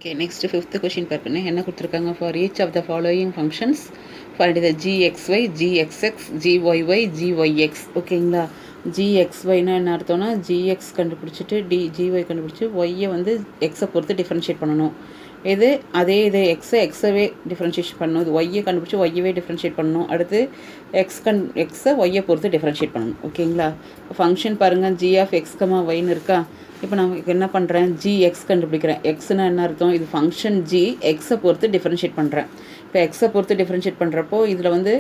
Okay, next fifth question பார்க்கணும் என்ன கொடுத்துருக்காங்க for each of the following functions find the gxy, gxx, gyy, gyx ஓகேங்களா. gxyனா என்ன அர்த்தம்னா gx கண்டுபிடிச்சிட்டு gy கண்டுபிடிச்சி y வந்து எக்ஸை பொறுத்து டிஃப்ரென்ஷியேட் பண்ணணும். இது எக்ஸவே டிஃப்ரென்ஷியேட் பண்ணணும். இது ஒய்யை கண்டுபிடிச்சி ஒய்யவே டிஃப்ரென்ஷியேட் பண்ணணும். அடுத்து எக்ஸை ஒய்யை பொறுத்து டிஃப்ரென்ஷியேட் பண்ணணும். ஓகேங்களா. ஃபங்க்ஷன் பாருங்கள் g ஆஃப் எக்ஸ் கமா ஒய்னு இருக்கா. இப்போ நான் என்ன பண்ணுறேன், ஜிஎக்ஸ் கண்டுபிடிக்கிறேன். எக்ஸ்னால் என்ன அர்த்தம், இது ஃபங்க்ஷன் ஜி எக்ஸை பொறுத்து டிஃப்ரென்ஷியேட் பண்ணுறேன். இப்போ எக்ஸை பொறுத்து டிஃப்ரென்ஷியேட் பண்ணுறப்போ இதில் வந்து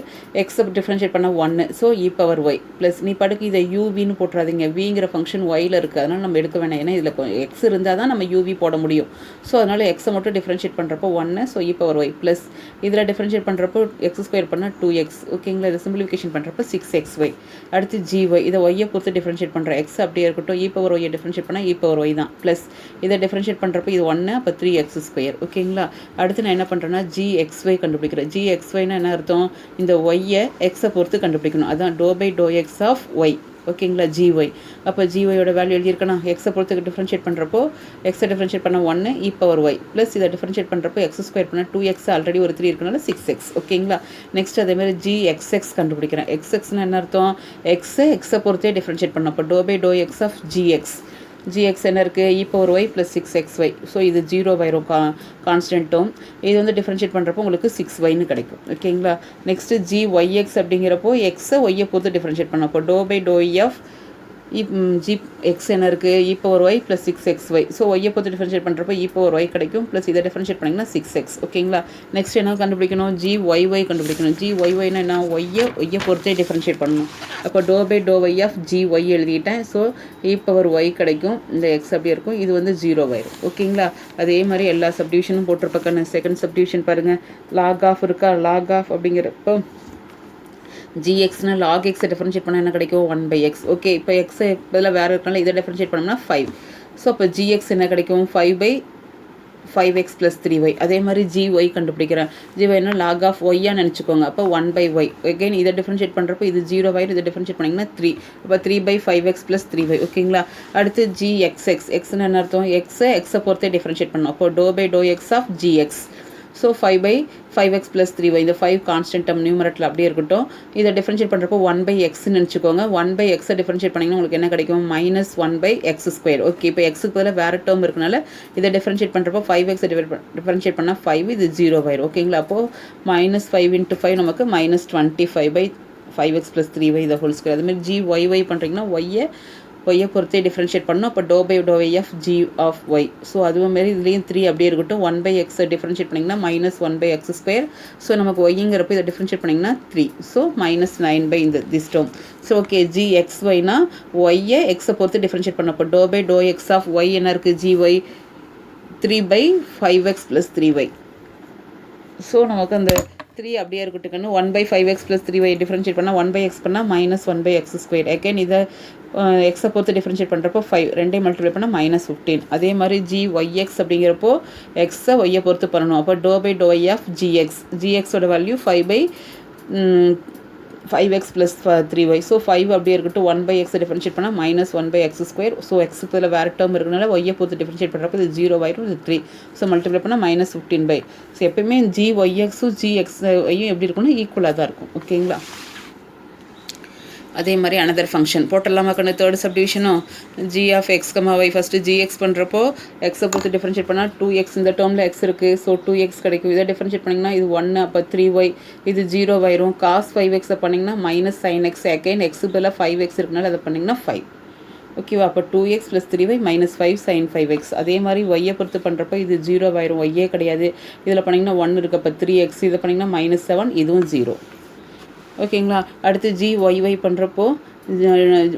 எக்ஸை டிஃப்ரென்ஷியேட் பண்ணால் 1, ஸோ e⁻y ப்ளஸ் நீ படுக்கு இதை யூவின்னு போட்டுறாதீங்க. விங்கிற ஃபங்க்ஷன் ஒயில் இருக்குது, அதனால் நம்ம எடுக்க வேணாம். ஏன்னா இதில் எக்ஸ் இருந்தால் தான் நம்ம யூவி போட முடியும். ஸோ அதனால் எக்ஸை மட்டும் டிஃப்ரென்ஷியேட் பண்ணுறப்போ 1, ஸோ e⁻y ப்ளஸ் இதில் டிஃப்ரென்ஷியேட் பண்ணுறப்போ x² பண்ணால் 2x. ஓகேங்களா. இதை சிம்பிளிஃபிகேஷன் பண்ணுறப்போ 6xy. அடுத்து ஜிஒய், இதை ஒய்யை பொறுத்து டிஃப்ரென்ஷியேட் பண்ணுறேன். எக்ஸ் அப்படியே இருக்கட்டும், e⁻y டிஃப்ரென்ஷியேட் பண்ணால் e⁻y தான் ப்ளஸ் இதை டிஃப்ரென்ஷியேட் பண்ணுறப்போ இது 1, அப்போ 3x². ஓகேங்களா. அடுத்து நான் என்ன பண்ணுறேன்னா gxy கண்டுபிடிக்கிறேன். gxyனா என்ன அர்த்தம், இந்த ஒய்யை எக்ஸை பொறுத்து கண்டுபிடிக்கணும். அதான் ∂x ஆஃப் ஒய். ஓகேங்களா. ஜிஒய், அப்போ ஜிஒயோட வேல்யூ எழுதியிருக்கணும். எக்ஸை பொறுத்து டிஃப்ரென்ஷியேட் பண்ணுறப்போ எக்ஸை டிஃப்ரென்ஷியேட் பண்ண 1 e⁻y ப்ளஸ் இதை டிஃப்ரென்ஷியேட் பண்ணுறப்போ x² பண்ண 2x, ஆல்ரெடி ஒரு 3 இருக்கனால 6x. ஓகேங்களா. நெக்ஸ்ட் அதேமாதிரி gxx கண்டுபிடிக்கிறேன். xxன்னு என்ன அர்த்தம், எக்ஸை பொறுத்தே டிஃப்ரென்ஷியேட் பண்ண, அப்போ ∂x ஆஃப் gx என்ன இருக்குது, e⁻y ப்ளஸ் 6xy. ஸோ இது 0 வரும் கான்ஸ்டன்ட் டேர்ம். இது வந்து டிஃப்ரென்ஷியேட் பண்ணுறப்போ உங்களுக்கு 6yன்னு கிடைக்கும். ஓகேங்களா. நெக்ஸ்ட்டு gyx அப்படிங்கிறப்போ எக்ஸை ஒய்யை பொறுத்து டிஃப்ரென்ஷியேட் பண்ண, அப்போ ∂y ஆஃப் gx என்ன இருக்குது, e⁻y ப்ளஸ் 6xy. ஸோ ஒய்யை பொறுத்து டிஃப்ரென்ஷியேட் பண்ணுறப்போ e⁻y கிடைக்கும் ப்ளஸ் இதை டிஃப்ரென்ஷியேட் பண்ணிங்கன்னா 6x. ஓகேங்களா. நெக்ஸ்ட் என்ன கண்டுபிடிக்கணும், gyy கண்டுபிடிக்கணும். gyyனா என்ன, ஒய்யை பொறுத்தே டிஃப்ரென்ஷியேட் பண்ணணும். அப்போ ∂y ஆஃப் gy எழுதிட்டேன். ஸோ e⁻y கிடைக்கும், இந்த எக்ஸ் அப்படியே இருக்கும், இது வந்து 0 ஆயிரும். ஓகேங்களா. அதே மாதிரி எல்லா சப்டிவிஷனும் போட்டிருப்பாங்க. செகண்ட் சப்டிவிஷன் பாருங்கள், லாக் ஆஃப் இருக்கா. லாக் ஆஃப் அப்படிங்கிறப்போ gxனால் log x டிஃப்ரென்ஷியேட் பண்ணால் என்ன கிடைக்கும், 1/x. ஓகே, இப்போ எக்ஸை இதில் வேறு இருக்கனால இதை டிஃப்ரென்ஷியேட் பண்ணோம்னா 5. ஸோ அப்போ gx என்ன கிடைக்கும், 5/5x ப்ளஸ் 3y. அதே மாதிரி gy கண்டுபிடிக்கிறேன். gyனா log ஆஃப் ஒய்யாக நினச்சிக்கோங்க. அப்போ 1/y. அகெயின் இதை டிஃப்ரென்ஷியேட் பண்ணுறப்போ இது 0 ஆயிரும், இதை டிஃப்ரென்ஷியேட் பண்ணிங்கன்னா 3. அப்போ 3/5x ப்ளஸ் 3y. ஓகேங்களா. அடுத்து gxx, எக்ஸ்ன்னு என்ன அர்த்தம், எக்ஸை பொறுத்தே டிஃப்ரென்ஷியேட் பண்ணணும். அப்போ ∂x of gx. So 5/5x plus 3y. இந்த 5 கான்ஸ்டன்ட் டேர்ம் நியூமரேட்டரில் அப்படியே இருக்கட்டும். இதை டிஃப்ரென்ஷியேட் பண்ணுறப்போ 1/xன்னு நினச்சிக்கோங்க. 1/xை டிஃப்ரென்ஷியேட் பண்ணிங்கன்னா உங்களுக்கு என்ன கிடைக்கும், -1/x². ஓகே, இப்போ எக்ஸுக்கு பதில் வேறு டேர்ம் இருக்கனால இதை டிஃப்ரென்ஷியேட் பண்ணுறப்போ 5x டிஃப்ரென்ஷியேட் பண்ணால் 5, இது 0 ஆயிரும். ஓகேங்களா. அப்போது -5 × 5 நமக்கு -25/5x plus 3y the whole square. அதுமாதிரி gyy பண்ணுறீங்கன்னா ஒய்யை பொறுத்தே டிஃப்ரென்ஷியேட் பண்ணணும். அப்போ ∂y of g of y. So அதுவும் மாரி இதுலேயும் 3 அப்படியே இருக்கட்டும். 1/x டிஃப்ரென்ஷியேட் பண்ணிங்கன்னா -1/x². ஸோ நமக்கு ஒய்ங்கிறப்போ இதை டிஃப்ரென்ஷியேட் பண்ணிங்கன்னா 3. ஸோ -9 இந்த திஸ் டேர்ம். ஸோ ஓகே, gxyனா ஒய்யை எக்ஸை பொறுத்து டிஃப்ரென்ஷியேட் பண்ண, அப்போ ∂x ஆஃப் ஒய் என்ன இருக்குது, gy 3/5x plus 3y. So நமக்கு அந்த 3 அப்படியே இருக்கட்டுக்கணும். 1/5x ப்ளஸ் 3y டிஃப்ரென்ஷியேட் பண்ணால் 1/x பண்ணால் -1/x². அகேன் இதை எக்ஸை பொறுத்து டிஃப்ரென்ஷியேட் பண்ணுறப்போ 5, 2 மல்டிப்ளை பண்ணால் -15. அதே மாதிரி gyx அப்படிங்கிறப்போ எக்ஸை ஒய்யை பொறுத்து பண்ணணும். அப்போ ∂y ஆஃப் gxோட value 5x plus 3y. So 5 அப்படியே இருக்கட்டும். 1/x டிஃப்ரென்ஷியேட் பண்ணால் -1/x². ஸோ எக்ஸுக்கு இதில் வேறு டேர்ம் இருக்கனால ஒய்யை பொறுத்து டிஃப்ரென்ஷியேட் பண்ணுறப்போ இது 0 ஆயிரும், இது 3. ஸோ மல்டிப்ளை பண்ணால் -15. ஸோ எப்பயுமே gyxும் gxyயும் எப்படி இருக்குன்னா ஈக்குவலாக தான் இருக்கும். ஓகேங்களா. அதே மாதிரி அனதர் ஃபங்க்ஷன் போட்டலாமா கண்ணு. தேர்ட் சப்டிவிஷனும் g of X comma Y. First gx பண்ணுறப்போ எக்ஸை பொறுத்து டிஃப்ரென்ஷியேட் பண்ணால் 2x, இந்த டேர்மில் x இருக்குது. ஸோ 2x கிடைக்கும். இதை டிஃப்ரென்ஷியேட் பண்ணிங்கன்னா இது 1, அப்போ 3y, இது 0 ஆயிரும். cos 5x பண்ணிங்கன்னா -sin x. அகைன் எக்ஸுக்கு பதிலாக 5x இருக்கனால அதை பண்ணிங்கன்னா 5. ஓகேவா. அப்போ 2x plus 3y -5 sin 5x. அதே மாதிரி ஒய்யை பொறுத்து பண்ணுறப்போ இது 0 ஆயிரும், ஒய்யே கிடையாது. இதில் பண்ணிங்கன்னா 1 இருக்குது, அப்போ 3x. இதை பண்ணிங்கன்னா -7, இதுவும் 0. ஓகேங்களா. அடுத்து gyy பண்ணுறப்போ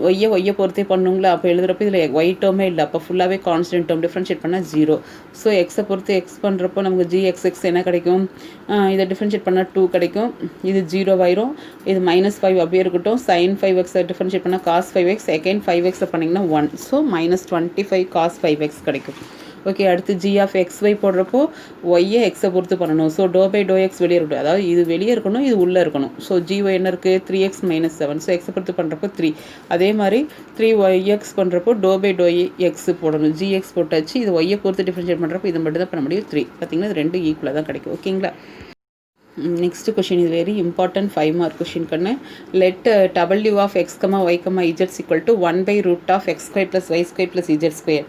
ஒய்யை பொறுத்தே பண்ணுங்களா. அப்போ எழுதுகிறப்போ இதில் ஒய் டேர்மே இல்லை, அப்போ ஃபுல்லாகவே கான்ஸ்டன்ட் டேர்ம். டிஃப்ரென்ஷியேட் பண்ணால் 0. ஸோ எக்ஸை பொறுத்து எக்ஸ் பண்ணுறப்போ நமக்கு gxx என்ன கிடைக்கும், இதை டிஃப்ரென்ஷியேட் பண்ணால் 2 கிடைக்கும், இது 0 ஆயிரும், இது -5 அப்படியே இருக்கட்டும். sin 5x டிஃப்ரென்ஷியேட் பண்ணால் cos 5x. செகண்ட் 5x பண்ணிங்கன்னா 1. ஸோ -25 cos 5x கிடைக்கும். ஓகே, அடுத்து ஜி ஆஃப் எக்ஸ் ஒய் போடுறப்போ ஒய்யை எக்ஸை பொறுத்து பண்ணணும். So do by to x வெளியே இருக்கணும், அதாவது இது வெளியே இருக்கணும், இது உள்ளே இருக்கணும். ஸோ ஜி ஒய் என்ன இருக்குது 3x - 7. ஸோ எக்ஸை பொறுத்து பண்ணுறப்போ 3. அதே மாதிரி 3yx பண்ணுறப்போ டோ பை டோ எக்ஸ் போடணும். ஜிஎக்ஸ் போட்டாச்சு, இது ஒய்யை பொறுத்து டிஃப்ரென்ஷியேட் பண்ணுறப்போ இது மட்டும் தான் பண்ண முடியும் 3. பார்த்தீங்கன்னா இது ரெண்டும் ஈக்குவலாக தான் கிடைக்கும். ஓகேங்களா. next question is very important 5 mark question kanna. Let w of x, y, z is equal to 1 by root of x square plus y square plus z square.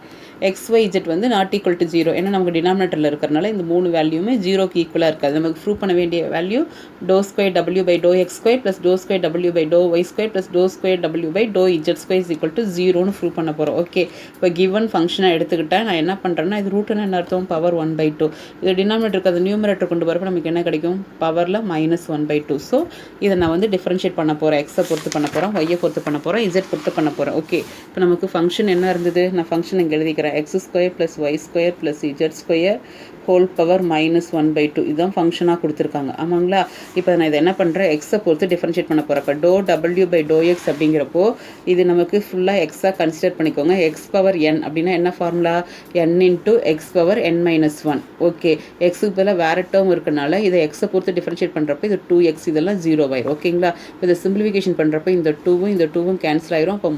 x y z வந்து not equal to 0. ஏன்னா நமக்கு டினாமினேட்டரில் இருக்கிறனால இந்த 3 வேல்யூமே 0க்கு ஈக்குவலாக இருக்காது. நமக்கு ப்ரூவ் பண்ண வேண்டிய வேல்யூ டோ square w by to X square plus டோ square w by to Y square plus டோ ஸ்கொயர் w பை டோ z square is equal to 0ன்னு ப்ரூவ் பண்ண போகிறோம். ஓகே, இப்போ கிவன் ஃபங்க்ஷனாக எடுத்துக்கிட்டேன். நான் என்ன பண்ணுறேன்னா இது ரூட்டுன்னு என்ன அர்த்தம் பவர் 1/2. இது டினாமினேட்டருக்கு அது நியூமரேட்டர் கொண்டு வரப்போ நமக்கு என்ன கிடைக்கும் பவரில் -1/2. ஸோ இதை நான் வந்து டிஃப்ரென்ஷியேட் பண்ண போகிறேன். எக்ஸை பொறுத்து பண்ண போகிறேன், ஒய்யை பொறுத்து பண்ண போகிறேன், இசட் பொறுத்து பண்ண போகிறேன். ஓகே, இப்போ நமக்கு ஃபங்க்ஷன் என்ன இருந்தது, நான் ஃபங்க்ஷன் இங்கே எழுதிக்கிறேன். X square plus y square plus z square whole power -1/2. இதுதான் ஃபங்க்ஷனாக கொடுத்துருக்காங்க. ஆமாங்களா. இப்போ நான் இதை என்ன பண்ணுறேன் எக்ஸை பொறுத்து டிஃப்ரென்ஷியேட் பண்ண போகிறேன். இப்போ do w by to x அப்படிங்கிறப்போ இது நமக்கு ஃபுல்லாக எக்ஸாக கன்சிடர் பண்ணிக்கோங்க. எக்ஸ் பவர் n அப்படின்னா என்ன formula n into x power n-1. Okay, எக்ஸுக்கு பதிலாக வேறு டேர்ம் இருக்கனால இதை எக்ஸை பொறுத்து டிஃப்ரென்ஷியேட் பண்ணுறப்போ இது 2x இதெல்லாம் 0 ஆயிரும். ஓகேங்களா. இப்போ இதை சிம்பிளிஃபிகேஷன் பண்ணுறப்போ இந்த 2வும் கேன்சல் ஆயிரும். அப்போ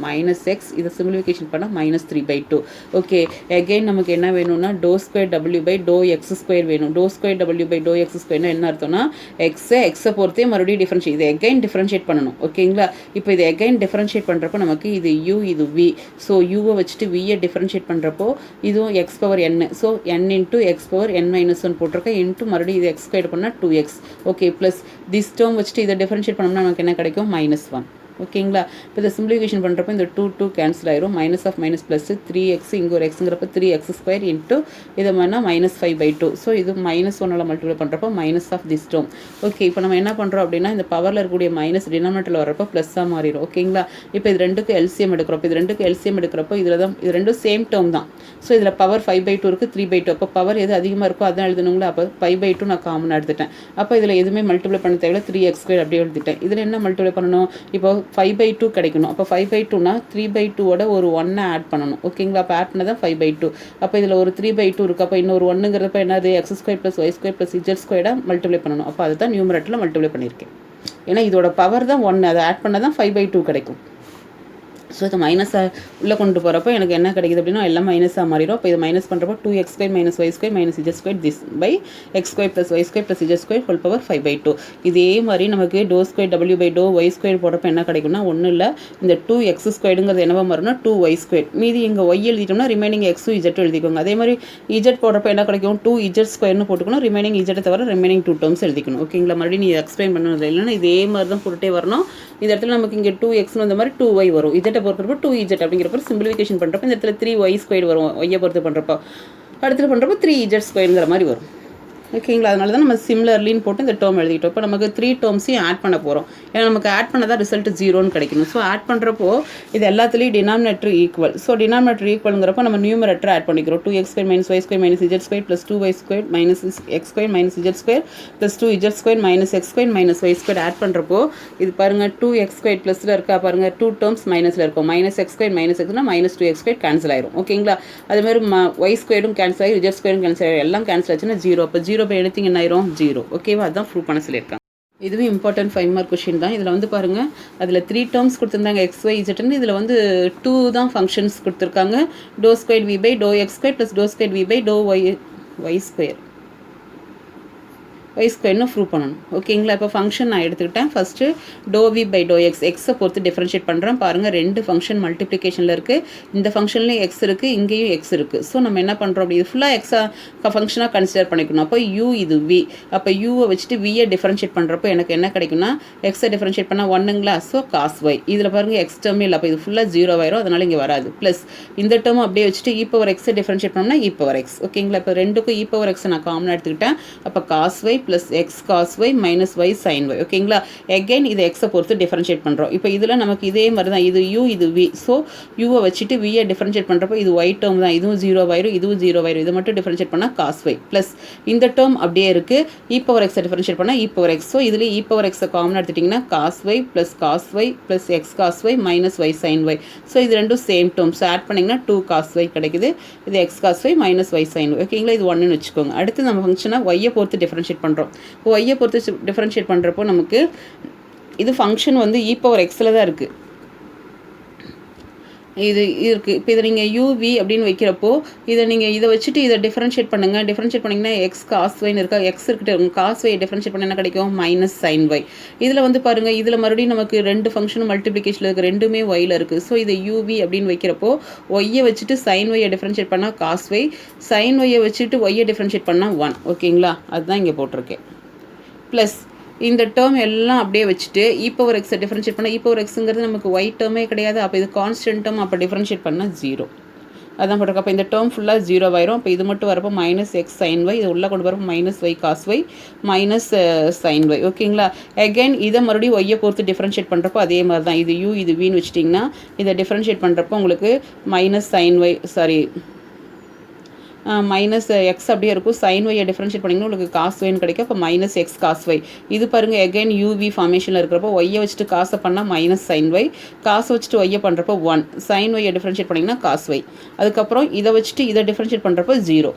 -x இதை சிம்பிளிஃபிகேஷன் பண்ணால் -3/2. ஓகே, அகெயின் நமக்கு என்ன வேணும்னா டோ square w by to X square வேணும். டோ square w by to X ஸ்கொயர்னா என்ன அர்த்தம்னா எக்ஸை பொறுத்தே மறுபடியும் டிஃபரன்ஷியேட் இது எகைன் டிஃபரன்ஷியேட் பண்ணணும். ஓகேங்களா. இப்போ இது எகைன் டிஃபரன்ஷியேட் பண்ணுறப்போ நமக்கு இது u இது v. ஸோ யூவை வச்சுட்டு வியை டிஃபரன்ஷியேட் பண்ணுறப்போ இதுவும் X power n. So n into x power n-1 போட்டிருக்கேன். இன்ட்டு மறுபடியும் இது எக்ஸ் ஸ்கொயர் பண்ணால் 2x. Okay, plus this term வச்சுட்டு இதை டிஃபரன்ஷியேட் பண்ணோம்னா நமக்கு என்ன கிடைக்கும் -1. ஓகேங்களா. இப்போ இதை சிம்பிளிஃபிகேஷன் பண்ணுறப்போ இந்த 2 கேன்சல் ஆயிரும். Minus of minus plus 3x இங்கே ஒரு எக்ஸுங்கிறப்ப 3x² இன்ட்டு இதை வேணால் -5/2. ஸோ இது -1 மல்டிப்ளை பண்ணுறப்போ minus of this term. Okay, இப்போ நம்ம என்ன பண்ணுறோம் அப்படின்னா இந்த பவரில் இருக்கக்கூடிய மைனஸ் டினாமினேட்டரில் வரப்போ ப்ளஸ்ஸாக மாறிடும். ஓகேங்களா. இப்போ இது ரெண்டுக்கு எல்சிஎம் எடுக்கிறப்போ இதில் தான் இது ரெண்டும் சேம் டேர்ம் தான். ஸோ இதில் பவர் 5/2 இருக்குது 3/2. அப்போ பவர் எது அதிகமாக இருக்கோ அதான் எழுதணுங்களா. அப்போ 5/2 நான் காமனாக எடுத்துட்டேன். அப்போ இதில் எதுவுமே மல்டிப்ளை பண்ண தேவையில்ல 3x² அப்படியே எழுதிட்டேன். இதில் என்ன மல்டிப்ளை பண்ணணும் இப்போ 5/2 கிடைக்கணும். அப்போ 5/2னா 3/2ஓட ஒரு 1 ஆட் பண்ணணும். ஓகேங்களா. அப்போ ஆட் பண்ணதான் 5/2. அப்போ இதில் ஒரு 3/2 இருக்குது. அப்போ இன்னொரு 1ங்கிறப்ப என்னது x² + y² + z² மல்டிப்ளை பண்ணணும். அப்போ அதை தான் நியூமரேட்டரில் மல்டிப்ளை பண்ணியிருக்கேன். ஏன்னா இதோட பவர் தான் 1, அதை ஆட் பண்ண தான் 5/2 கிடைக்கும். ஸோ இது மைனஸாக உள்ளே கொண்டு போகிறப்போ எனக்கு என்ன கிடைக்குது அப்படின்னா எல்லாம் மைனஸாக மாறிடும். இப்போ இது மைனஸ் பண்ணுறப்போ 2x² - y² - z² this by x² + y² + z² whole power 5/2. இதே மாதிரி நமக்கு do square w by do y² போடுறப்போ என்ன கிடைக்கும்னா ஒன்றும் இல்லை இந்த 2x² என்னவா மாறும்னா 2y². மீதி இங்கே y எழுதிட்டோம்னா ரிமைனிங் x z எழுதிக்கோங்க. அதே மாதிரி z போடுறப்போ என்ன கிடைக்கும் 2z² போட்டுக்கணும். ரிமைனிங் z தவிர ரிமைனிங் 2 டேர்ம்ஸ் எழுதிக்கணும். ஓகேங்களா. மறுபடியும் நீ எக்ஸ்பிளைன் பண்ணணும் இல்லைன்னா இதே மாதிரி தான் போட்டுட்டே வரணும். இந்த இடத்துல நமக்கு இங்கே 2x வந்த மாதிரி 2y வரும். z பொறுக்கிறப்போ 2z அப்படிங்கிறப்ப சிம்பிளிஃபிகேஷன் பண்ணுறப்போ இந்த இடத்துல 3y² வரும். ஒய்யை பொறுத்து பண்ணுறப்போ அடுத்து பண்ணுறப்போ 3z² மாதிரி வரும். ஓகேங்களா. அதனால தான் நம்ம சிமிலர்லின்னு போட்டு இந்த டேர்ம் எழுதிட்டோம். இப்போ நமக்கு 3 டேர்ம்ஸையும் ஆட் பண்ண போகிறோம். ஏன்னா நமக்கு ஆட் பண்ணதான் ரிசல்ட் 0ன்னு கிடைக்கணும். ஸோ ஆட் பண்ணுறப்போ இது எல்லாத்துலேயும் டினாமினேட்டர் ஈக்குவல். ஸோ டினாமினேட்டர் ஈக்குவலுங்கிறப்போ நம்ம நியூமரேட்டர் ஆட் பண்ணிக்கிறோம். 2x² - y² - z² + 2y² - x² - z² + 2z² - x² - y² add பண்ணுறப்போ இது பாருங்கள் 2x² ப்ளஸில் இருக்கா பாருங்கள் 2 டேர்ம்ஸ் மைனஸில் இருக்கும். -x² - x னா -2x² கேன்சல் ஆயிரும். ஓகேங்களா. அதுமாதிரி y² கேன்சல் ஆகி z² கேன்சல் ஆகிடும். எல்லாம் கேன்சல் ஆச்சுன்னா 0. அப்போ 0 பை எனிதிங் என்ன ஆயிரும் 0. ஓகேவா. அதுதான் ப்ரூவ் பண்ண சொல்லியிருக்காங்க. இதுவும் இம்பார்ட்டன்ட் 5 மார்க் கொஷின் தான். இதில் வந்து பாருங்கள் அதில் 3 டேர்ம்ஸ் கொடுத்துருந்தாங்க x y z. இதில் வந்து 2 தான் ஃபங்க்ஷன்ஸ் கொடுத்துருக்காங்க. Do square v by do x² + do square v by do y² y² prove பண்ணணும். ஓகேங்களா. இப்போ ஃபங்க்ஷன் நான் எடுத்துக்கிட்டேன். First do we by to x எக்ஸை பொறுத்து டிஃப்ரென்ஷியேட் பண்ணுறேன். பாருங்கள் 2 ஃபங்க்ஷன் மல்டிப்ளிகேஷனில் இருக்குது. இந்த ஃபங்க்ஷன்லேயும் எக்ஸ் இருக்குது, இங்கேயும் எக்ஸ் இருக்குது. ஸோ நம்ம என்ன பண்ணுறோம் அப்படி இது ஃபுல்லாக எக்ஸாக ஃபங்க்ஷனாக கன்சிடர் பண்ணிக்கணும். அப்போ யூ இது வி. அப்போ யூவை வச்சுட்டு வியை டிஃப்ரென்ஷியேட் பண்ணுறப்போ எனக்கு என்ன கிடைக்கும்னா எக்ஸை டிஃப்ரென்ஷியேட் பண்ணால் 1ங்களா. So cos Y. இதில் பாருங்கள் எக்ஸ் டேர்மே இல்லை. அப்போ இது ஃபுல்லாக 0 ஆயிரும். அதனால் இங்கே வராது. ப்ளஸ் இந்த டேர்மும் அப்படியே வச்சுட்டு e⁻x டிஃப்ரென்ஷியேட் பண்ணோம்னா e⁻x. ஓகேங்களா. இப்போ 2க்கும் e⁻x நான் காமனாக எடுத்துக்கிட்டேன். அப்போ cos y plus x cos Y minus y sine y. ஓகேங்களா? எகைன் இதை எக்ஸை பொறுத்து டிஃபரன்ஷியேட் பண்ணுறோம். இப்போ இதில் நமக்கு இதே மாதிரி தான், இது யூ இது வி. ஸோ யூவை வச்சுட்டு வியை டிஃபரன்ஷியேட் பண்ணுறப்போ இது ஒய் டேர்ம் தான், இதுவும் 0 ஆயிரும், இதுவும் 0 ஆயிரும். இதை மட்டும் டிஃபரன்ஷியேட் பண்ணால் காஸ் ஒய் ப்ளஸ் இந்த டேர்ம் அப்படியே இருக்குது, இ பவர் எக்ஸை டிஃபரன்ஷியேட் பண்ணால் இ பவர் எக்ஸ். ஸோ இதில் இ பவர் எக்ஸை காமனாக எடுத்துட்டிங்கன்னா cos y plus x cos Y minus y sine y. So இது ரெண்டும் சேம் டேர்ம். ஸோ ஆட் பண்ணிங்கன்னா 2 காஸ் ஒய் கிடைக்குது. இது x cos Y minus y sine y. ஓகேங்களா? இது 1ன்னு வச்சுக்கோங்க. அடுத்து நம்ம ஃபங்க்ஷனாக ஒய்யை பொறுத்து டிஃபரன்ஷியேட் பண்ணுறோம். ஒய்யை பொறுத்து டிஃபரன்ஷியேட் பண்ணுறப்போ நமக்கு இது ஃபங்க்ஷன் வந்து இ பவர் எக்ஸில் தான் இருக்குது, இது இருக்குது. இப்போ இதை நீங்கள் யூவி அப்படின்னு வைக்கிறப்போ இதை வச்சுட்டு இதை டிஃபரன்ஷியேட் பண்ணுங்கள். டிஃபரன்ஷியேட் பண்ணிங்கன்னா எக்ஸ் காஸ் ஒய்னு இருக்கா, எக்ஸ் இருக்கிட்ட காஸ் ஒய் டிஃபரன்ஷியேட் பண்ண என்ன கிடைக்கும், மைனஸ் சைன் ஒய். இதில் வந்து பாருங்கள், இதில் மறுபடியும் நமக்கு ரெண்டு ஃபங்க்ஷனும் மல்டிப்ளிகேஷனில் இருக்குது, ரெண்டுமே ஒயில் இருக்குது. ஸோ இதை யூவி அப்படின்னு வைக்கிறப்போ ஒய்யை வச்சுட்டு சைன் ஒய்யை டிஃபரன்ஷியேட் பண்ணால் காஸ் ஒய், சைன் ஒய்யை வச்சுட்டு ஒய்யை டிஃபரன்ஷியேட் பண்ணால் 1. ஓகேங்களா? அதுதான் இங்கே போட்டிருக்கேன். ப்ளஸ் இந்த டேர்ம் எல்லாம் அப்படியே வச்சுட்டு இ பவர் எக்ஸை டிஃபரன்ஷியேட் பண்ணால் இ பவர் எக்ஸுங்கிறது நமக்கு ஒய் டேர்மே கிடையாது, அப்போ இது கான்ஸ்டன்ட் டேர்ம், அப்போ டிஃபரன்ஷியேட் பண்ணால் 0. அதான் போட்டிருக்கோம். அப்போ இந்த டேர்ம் ஃபுல்லாக 0 ஆயிரும். அப்போ இது மட்டும் வரப்போ மைனஸ் எக்ஸ் சைன் ஒய், இது உள்ளே கொண்டு வரப்போ minus y cos Y minus sine y. ஓகேங்களா? அகைன் இதை மறுபடியும் ஒய்யை பொறுத்து டிஃபரன்ஷியேட் பண்ணுறப்போ அதே மாதிரி தான், இது யூ இது வின்னு வச்சிட்டிங்கன்னா இதை டிஃபரன்ஷியேட் பண்ணுறப்போ உங்களுக்கு minus sine y minus x அப்படியே இருக்கும். சைன் ஒய்யை டிஃபரன்ஷியேட் பண்ணிங்கன்னா உங்களுக்கு காஸ் ஒய்னு கிடைக்கும். அப்போ மைனஸ் எக்ஸ் காஸ் ஒய். இது பாருங்கள், எகைன் யூவி ஃபார்மேஷனில் இருக்கிறப்போ ஒய்யை வச்சுட்டு காசை பண்ணால் மைனஸ் சைன் ஒய், காசை வச்சுட்டு ஒய்யை பண்ணுறப்போ 1, சைன் ஒய்யை டிஃபரன்ஷியேட் பண்ணிங்கன்னா காஸ் ஒய். அதுக்கப்புறம் இதை வச்சுட்டு இதை டிஃபரன்ஷியேட் பண்ணுறப்போ 0.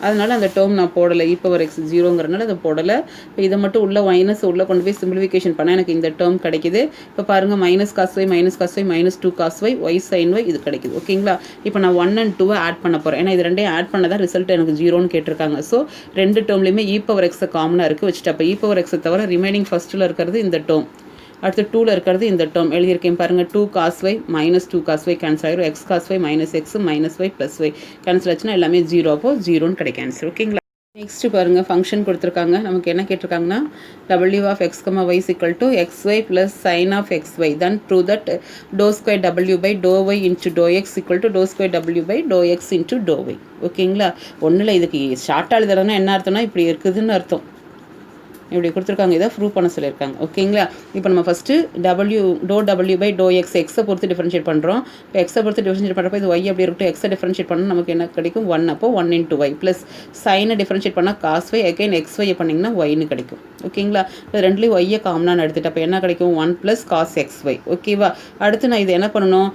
அதனால் அந்த டேர்ம் நான் போடலை, இ பவர் எக்ஸ் 0ங்கிறனால அதை போடலை. இப்போ இதை மட்டும் உள்ள மைனஸ் உள்ளே கொண்டு போய் சிம்பிளிஃபிகேஷன் பண்ணால் எனக்கு இந்த டேர்ம் கிடைக்குது. இப்போ பாருங்கள், minus cos Y minus 2 cos y y sine y இது கிடைக்குது. ஓகேங்களா? இப்போ நான் 1 and 2 ஆட் பண்ண போகிறேன். ஏன்னா இது ரெண்டையும் ஆட் பண்ண தான் ரிசல்ட் எனக்கு 0ன்னு கேட்டிருக்காங்க. ஸோ ரெண்டு டேர்ம்லேயுமே இ பவர் எக்ஸை காமனாக இருக்குது வச்சுட்டு, அப்போ இ பவர் எக்ஸை தவிர ரிமைனிங் ஃபஸ்ட்டில் இருக்கிறது இந்த டேர்ம், அடுத்து 2ல் இருக்கிறது இந்த டேர்ம் எழுதியிருக்கேன் பாருங்கள். 2 cos Y minus 2 cos Y cancel ஆகிடும், X cos Y minus X minus Y plus Y cancel ஆச்சுன்னா எல்லாமே 0, அப்போ 0ன்னு கிடைக்கும் ஆன்சர். ஓகேங்களா? நெக்ஸ்ட்டு பாருங்கள், ஃபங்க்ஷன் கொடுத்துருக்காங்க. நமக்கு என்ன கேட்டிருக்காங்கன்னா w of x, y is equal to xy plus sin of xy. Then prove that dou square w by dou y into dou x equal to dou square w by dou x into dou y. ஓகேங்களா? ஒன்றில் இதுக்கு ஷார்ட்டாக எழுதுறதுனா என்ன அர்த்தம்னா இப்படி இருக்குதுன்னு அர்த்தம். இப்படி கொடுத்துருக்காங்க, இதை ப்ரூவ் பண்ண சொல்லியிருக்காங்க. ஓகேங்களா? இப்போ நம்ம ஃபஸ்ட்டு டோ டபிள்யூ பை டோ எக்ஸ் எக்ஸை பொறுத்து டிஃபரன்ஷியேட் பண்ணுறோம். இப்போ எக்ஸை பொறுத்து டிஃபரன்ஷியேட் பண்ணுறப்போ இது ஒய் அப்படி இருக்கட்டும், எக்ஸை டிஃபரன்ஷியேட் பண்ணால் நமக்கு என்ன கிடைக்கும் 1, அப்போ 1 into y ப்ளஸ் சைனை டிஃபரன்ஷியேட் பண்ணால் காஸ் ஒய், அகைன் எக்ஸ் ஒய்யை பண்ணிங்கன்னா ஒய்னு கிடைக்கும். ஓகேங்களா? இப்போ ரெண்டுலேயும் ஒய்யை காமனாக எடுத்துகிட்டு அப்போ என்ன கிடைக்கும் 1 + cos xy. ஓகேவா? அடுத்து நான் இது என்ன பண்ணணும்,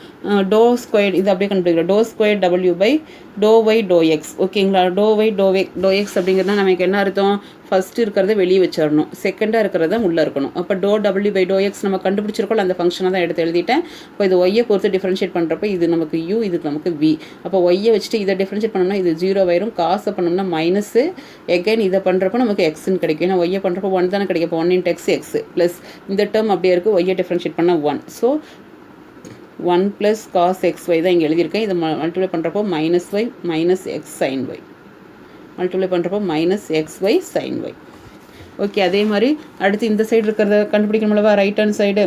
டோ ஸ்கொயர் இது அப்படியே கண்டுபிடிக்கிறோம், do square W by to y do x. ஓகேங்களா? டோ ஒய் டோ எக்ஸ் அப்படிங்கிறதுனா நமக்கு என்ன அர்த்தம், ஃபஸ்ட்டு இருக்கிறத வெளியே வச்சிடணும், செகண்டாக இருக்கிறத உள்ளே இருக்கணும். அப்போ டோ டபிள்யூ பை டோ எக்ஸ் நம்ம கண்டுபிடிச்சிருக்கோம், அந்த ஃபங்க்ஷனை தான் எடுத்து எழுதிட்டேன். இப்போ இது ஒய்யை பொறுத்து டிஃபரன்ஷியேட் பண்ணுறப்ப இது நமக்கு யூ, இதுக்கு நமக்கு வி. அப்போ ஒய்யை வச்சுட்டு இதை டிஃபரன்ஷியேட் பண்ணோம்னா இது 0 ஆயிரும், காசை பண்ணோம்னா மைனஸு, எகைன் இதை பண்ணுறப்போ நமக்கு எக்ஸ்ன்னு கிடைக்கும். ஏன்னா ஒய்யை பண்ணுறப்போ 1 தானே கிடைக்கும். இப்போ 1 into x எக்ஸ் ப்ளஸ் இந்த டேர்ம் அப்படியே இருக்குது, ஒய்யை டிஃபரன்ஷியேட் பண்ணால் 1. ஸோ 1 + cos xy தான் இங்கே எழுதியிருக்கேன். இதை மல்டிப்ளை பண்ணுறப்போ minus Y minus X sine Y, multiply பண்ணுறப்போ minus X Y sine Y. Okay, அதே மாதிரி அடுத்து இந்த சைடு இருக்கிறத கண்டுபிடிக்கணும்லவா, ரைட் ஹேண்ட் சைடு.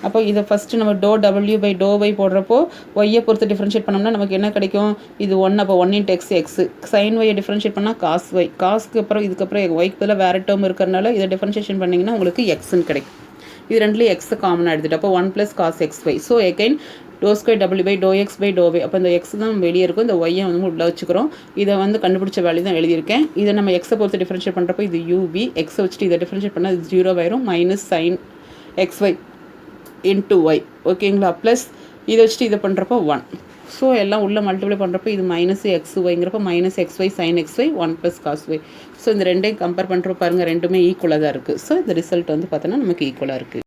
அப்போ இதை ஃபஸ்ட்டு நம்ம டோ டபிள்யூ பை டோ ஒய் போடுறப்போ ஒய்யை பொறுத்து டிஃபரன்ஷியேட் பண்ணோம்னா நமக்கு என்ன கிடைக்கும், இது 1, அப்போ 1 into x எக்ஸு, சைன் ஒய்யை டிஃபரன்ஷியேட் பண்ணால் காஸ் ஒய், காஸ்க்கு அப்புறம் இதுக்கப்புறம் ஒய்க்கு பதில் வேறு டேர்ம் இருக்கிறனால இதை டிஃபரன்ஷியேஷன் பண்ணிங்கன்னா உங்களுக்கு எக்ஸ்ன்னு கிடைக்கும். இது ரெண்டுலேயும் எக்ஸை காமனாக எடுத்துகிட்டு அப்போ 1 + cos xy. So again doe square W by to x by to y. அப்போ இந்த எக்ஸ் தான் வெளியே இருக்கும், இந்த ஒய்யை வந்து உள்ளே வச்சுக்கிறோம். இதை வந்து கண்டுபிடிச்ச வேல்யூ தான் எழுதியிருக்கேன். இதை நம்ம எக்ஸை பொறுத்து டிஃபரன்ஷியேட் பண்ணுறப்போ இது யூவி, எக்ஸை வச்சுட்டு இதை டிஃபரன்ஷியேட் பண்ணால் இது 0 ஆயிரும், minus sine xy into y. ஓகேங்களா? ப்ளஸ் இதை வச்சுட்டு இதை பண்ணுறப்போ 1. ஸோ எல்லாம் உள்ளே மல்டிப்ளை பண்ணுறப்போ இது மைனஸ் எக்ஸ் ஒய்ங்கிறப்போ minus X Y sine X Y 1 + cos y. So இந்த ரெண்டையும் கம்பேர் பண்ணுறப்போ பாருங்கள் ரெண்டுமே ஈக்குவலாக தான் இருக்குது. ஸோ இந்த ரிசல்ட் வந்து பார்த்தோன்னா நமக்கு ஈக்குவலாக இருக்குது.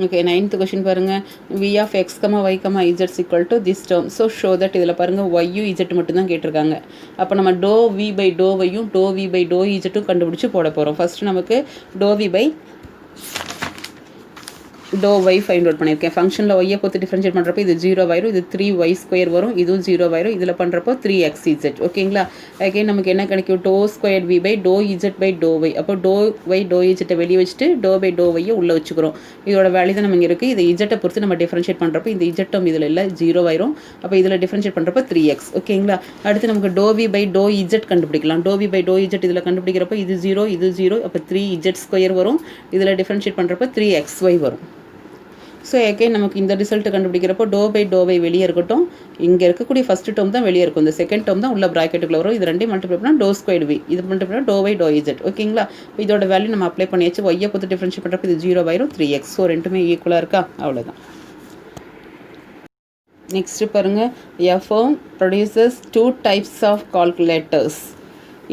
ஓகே, 9th கொஷின் பாருங்கள், v of x, y, z equal to this term. So show that இதில் பாருங்கள் ஒய்யும் இஜெட் மட்டும் தான் கேட்டிருக்காங்க. அப்போ நம்ம டோ வி பை டோ ஒய்யும் டோ வி பை டோ இஜெட்டும் கண்டுபிடிச்சி போட போகிறோம். ஃபஸ்ட்டு நமக்கு டோ we by to Y find out பண்ணியிருக்கேன். ஃபங்க்ஷனில் ஒய்யை பொறுத்து டிஃப்ரென்ஷியேட் பண்ணுறப்போ இது 0 ஆயிரும், இது 3y² வரும், இதுவும் 0 ஆயிரும், இதில் பண்ணுறப்போ 3xz. ஓகேங்களா? அகைன் நமக்கு என்ன கிடைக்கும்? Doe square v by to z by to y. அப்போ டோ ஒய் டோ இஜெட்டை வெளியே வச்சுட்டு டோ பை டோ ஒய்யை உள்ளே வச்சுக்கிறோம். இதோட வேல்யூ தான் நம்ம இங்கே இருக்குது. இது இஜெட்டை பொறுத்து நம்ம டிஃப்ரென்ஷியேட் பண்ணுறப்போ இந்த இஜெட்டும் இதில் இல்லை 0 ஆயிரும். அப்போ இதில் டிஃப்ரென்ஷியேட் பண்ணுறப்போ 3x. ஓகேங்களா? அடுத்து நமக்கு டோ வி பை டோ இஜெட் கண்டுபிடிக்கலாம். டோ வி பை டோ இஜெட் இதில் கண்டுபிடிக்கிறப்போ இது 0 இது 0, அப்போ 3z² வரும். இதில் டிஃப்ரென்ஷியேட் பண்ணுறப்போ 3xy வரும். ஸோ எகைன் நமக்கு இந்த ரிசல்ட்டு கண்டுபிடிக்கிறப்போ டோ பை டோ பை வெளியே இருக்கட்டும், இங்கே இருக்கக்கூடிய ஃபஸ்ட்டு டேர்ம் தான் வெளியே இருக்கும், இந்த செகண்ட் டேர்ம் தான் உள்ள ப்ராக்கெட்டுக்குள்ள வரும். இது ரெண்டையும் மல்டிப்ளை பண்ணால் டோ ஸ்கொயர் வி, இது multiply doe by to z. ஓகேங்களா? இதோட வேல்யூ நம்ம அப்ளை பண்ணியாச்சு. ஒய்யை பொறுத்து டிஃப்ரென்ஷியேட் பண்ணுறப்போ இது 0 ஆயிரும், 3x. ஸோ ரெண்டுமே ஈக்குவலாக இருக்கா? அவ்வளோதான். நெக்ஸ்ட்டு பாருங்கள், a firm produces 2 types of calculators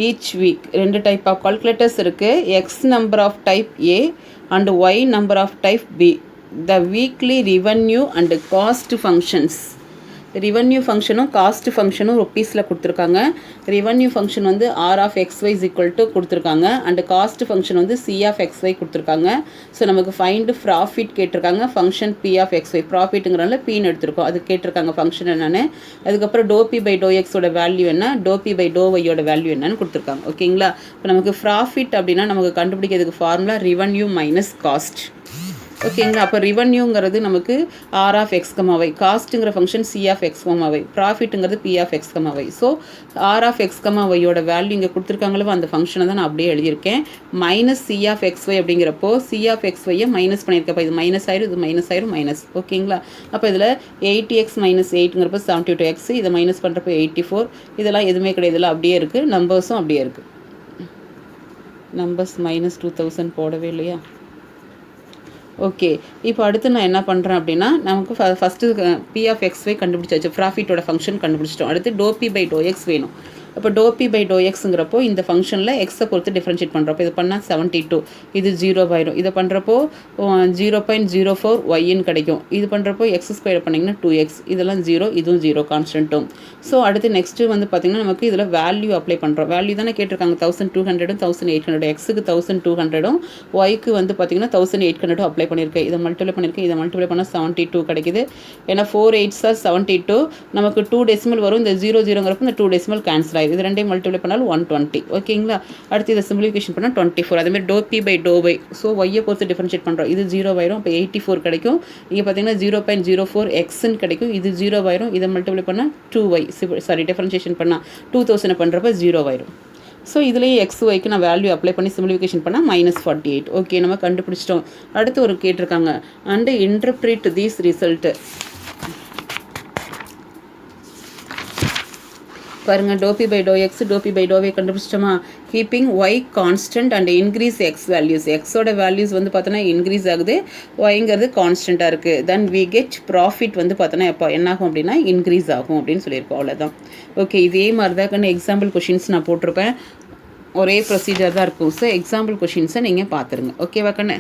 each week. 2 type of calculators இருக்குது. x number of type A and y number of type B. The weekly revenue and cost functions. Revenue ஃபங்க்ஷனும் cost ஃபங்க்ஷனும் ருப்பீஸில் கொடுத்துருக்காங்க. Revenue function வந்து R of X Y is equal to கொடுத்துருக்காங்க. And cost function வந்து C of X Y கொடுத்துருக்காங்க. So நமக்கு find profit கேட்டிருக்காங்க. ஃபங்க்ஷன் பி ஆஃப் எக்ஸ்ஒய், ப்ராஃபிட்டுங்கிறனால பின்னு எடுத்திருக்கோம், அது கேட்டிருக்காங்க ஃபங்க்ஷன் என்னென்னு. அதுக்கப்புறம் டோ பி பை டோ எக்ஸோட வேல்யூ என்ன, டோ பி பை டோ ஒய்யோட வேல்யூ என்னன்னு கொடுத்துருக்காங்க. ஓகேங்களா? இப்போ நமக்கு ப்ராஃபிட் அப்படின்னா நமக்கு கண்டுபிடிக்கிறதுக்கு ஃபார்முலா ரெவன்யூ மைனஸ் காஸ்ட். ஓகேங்களா? அப்போ ரெவன்யூங்கிறது நமக்கு R of X comma Y, காஸ்ட்டுங்கிற function C of X comma Y, ப்ராஃபிட்டுங்கிறது P of X comma Y. So R of X comma ஒய்யோட வேல்யூ இங்கே கொடுத்துருக்காங்களோ அந்த ஃபங்க்ஷனை தான் நான் அப்படியே எழுதியிருக்கேன். Minus C of X Y அப்படிங்கிறப்போ சி ஆஃப் எக்ஸ் ஒய்யை மைனஸ் பண்ணியிருக்கப்போ இது மைனஸ் ஆயிரும், இது மைனஸ் ஆயிரும், மைனஸ். ஓகேங்களா? அப்போ இதில் 80x மைனஸ் 8ங்கிறப்போ 72x, இதை மைனஸ் பண்ணுறப்போ 84. இதெல்லாம் எதுவுமே கிடையாது, இதெல்லாம் அப்படியே இருக்குது. நம்பர்ஸும் அப்படியே இருக்குது. நம்பர்ஸ் மைனஸ் 2000 போடவே இல்லையா? ஓகே, இப்போ அடுத்து நான் என்ன பண்ணுறேன் அப்படின்னா, நமக்கு ஃபஸ்ட்டு பி ஆஃப் எக்ஸ்ஒய் கண்டுபிடிச்சாச்சு, ப்ராஃபிட்டோட ஃபங்க்ஷன் கண்டுபிடிச்சிட்டோம். அடுத்து doe B by to x வேணும். அப்போ டோ பி பை டோ எக்ஸுங்கிறப்போ இந்த ஃபங்க்ஷனில் எக்ஸை பொறுத்து டிஃப்ரென்ஷியேட் பண்ணுறப்போ இது பண்ணால் 72, இது 0 ஆயிரும். இதை பண்ணுறப்போ 0.04 ஒய்ன்னு கிடைக்கும். இது பண்ணுறப்போ x² பண்ணிங்கன்னா 2x, இதெல்லாம் 0, இதுவும் 0 கான்ஸ்டன்ட்டும். ஸோ அடுத்து நெக்ஸ்ட்டு வந்து பார்த்திங்கன்னா நமக்கு இதில் வேல்யூ அப்ளை பண்ணுறோம். வேல்யூ தானே கேட்டிருக்காங்க, 1200 1800, எக்ஸுக்கு 1200, ஒய்க்கு வந்து பார்த்திங்கன்னா 1800 அப்ளை பண்ணியிருக்கேன். இதை மல்டிப்ளை பண்ணியிருக்கேன், இதை மல்டிப்ளை பண்ணால் 72 கிடைக்குது. ஏன்னா 4 8s are 72, நமக்கு 2 டெசிமல் வரும். இந்த 0 0ங்கிறப்போ இந்த 2 டெசிமல் கேன்சல் ஆயிடும். இது ரெண்டையும் மல்டிப்ளை பண்ணாலும் 120. ஓகேங்களா? அடுத்து இதை சிம்பிளிஃபிகேஷன் பண்ணால் 24. அதேமாதிரி doe B by to Y, so ஒய்யை பொறுத்து டிஃப்ரென்ஷியேட் பண்ணுறோம். இது 0 ஆயிரும், இப்போ 84 கிடைக்கும். இங்கே பார்த்தீங்கன்னா 0.04 எக்ஸ்ன்னு கிடைக்கும். இது 0 ஆயிரும், இதை மல்டிப்ளை பண்ணால் 2y, சாரி டிஃப்ரென்ஷியேஷன் பண்ணால் 2000 பண்ணுறப்ப 0 ஆயிரும். ஸோ இதுலேயே எக்ஸ் ஒய்க்கு நான் வேல்யூ அப்ளை பண்ணி சிம்பிளிஃபிகேஷன் பண்ணால் -48. ஓகே, நம்ம கண்டுபிடிச்சிட்டோம். அடுத்து ஒரு கேட்டிருக்காங்க, அண்ட் இன்டர்பிரிட் தீஸ் ரிசல்ட். பாருங்கள், doe B by to X doe B by to Y கண்டுபிடிச்சிட்டோமா? Keeping Y constant and increase X values. எக்ஸோட வேல்யூஸ் வந்து பார்த்தோன்னா இன்க்ரீஸ் ஆகுது, ஒய்ங்கிறது கான்ஸ்டண்ட்டாக இருக்குது. தென் வி கெட் ப்ராஃபிட் வந்து பார்த்தோன்னா எப்போ என்னாகும் அப்படின்னா இன்க்ரீஸ் ஆகும் அப்படின்னு சொல்லியிருக்கோம். அவ்வளோதான். ஓகே, இதே மாதிரி தான் கண்ணு எக்ஸாம்பிள் கொஷின்ஸ் நான் போட்டிருப்பேன். ஒரே ப்ரொசீஜர் தான் இருக்கும். ஸோ எக்ஸாம்பிள் கொஷின்ஸை நீங்கள் பார்த்துருங்க. ஓகேவா கண்ணு?